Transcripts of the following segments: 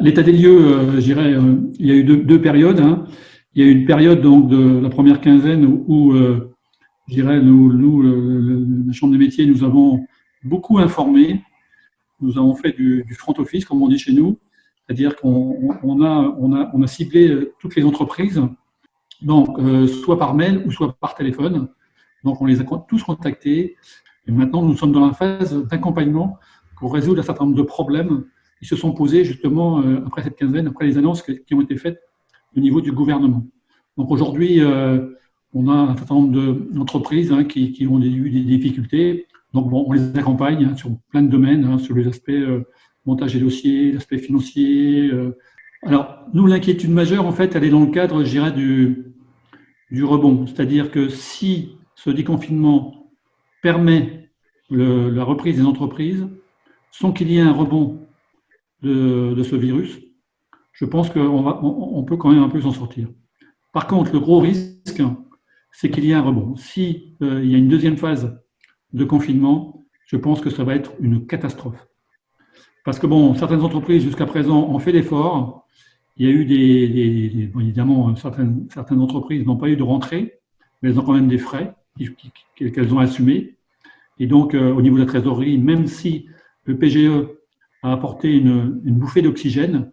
L'état des lieux, je dirais, il y a eu deux périodes, hein. Il y a eu une période donc de la première quinzaine où je dirais, la Chambre des métiers, nous avons beaucoup informé. Nous avons fait du front office, comme on dit chez nous, c'est-à-dire qu'on a ciblé toutes les entreprises, donc soit par mail ou soit par téléphone. Donc on les a tous contactés. Et maintenant, nous sommes dans la phase d'accompagnement pour résoudre un certain nombre de problèmes qui se sont posés justement après cette quinzaine, après les annonces qui ont été faites au niveau du gouvernement. Donc aujourd'hui, on a un certain nombre d'entreprises qui ont eu des difficultés. Donc bon, on les accompagne sur plein de domaines, sur les aspects montage des dossiers, l'aspect financier. Alors, nous, l'inquiétude majeure, en fait, elle est dans le cadre, je dirais, du rebond. C'est-à-dire que si ce déconfinement permet la reprise des entreprises, sans qu'il y ait un rebond de ce virus, je pense qu'on peut quand même un peu s'en sortir. Par contre, le gros risque, c'est qu'il y ait un rebond. Si il y a une deuxième phase de confinement, je pense que ça va être une catastrophe. Parce que bon, certaines entreprises jusqu'à présent ont fait l'effort. Il y a eu bon, évidemment, certaines entreprises n'ont pas eu de rentrée, mais elles ont quand même des frais qu'elles ont assumés. Et donc, au niveau de la trésorerie, même si le PGE a apporté une bouffée d'oxygène,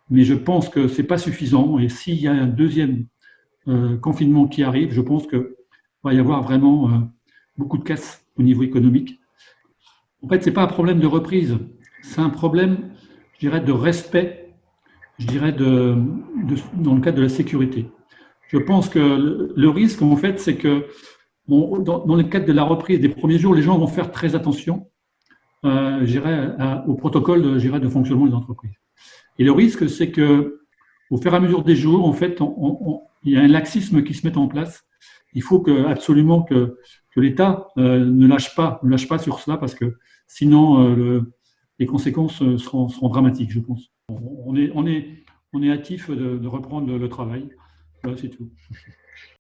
mais je pense que ce n'est pas suffisant. Et s'il y a un deuxième confinement qui arrive, je pense qu'il va y avoir vraiment beaucoup de casse au niveau économique. En fait, ce n'est pas un problème de reprise, c'est un problème, je dirais, de respect, je dirais, dans le cadre de la sécurité. Je pense que le risque, en fait, c'est que bon, dans le cadre de la reprise des premiers jours, les gens vont faire très attention, je dirais, au protocole, je dirais, de fonctionnement des entreprises. Et le risque, c'est que au fur et à mesure des jours, en fait, il y a un laxisme qui se met en place. Il faut absolument que l'État ne lâche pas sur cela parce que sinon les conséquences seront dramatiques, je pense. On est hâtif de reprendre le travail. Voilà, c'est tout.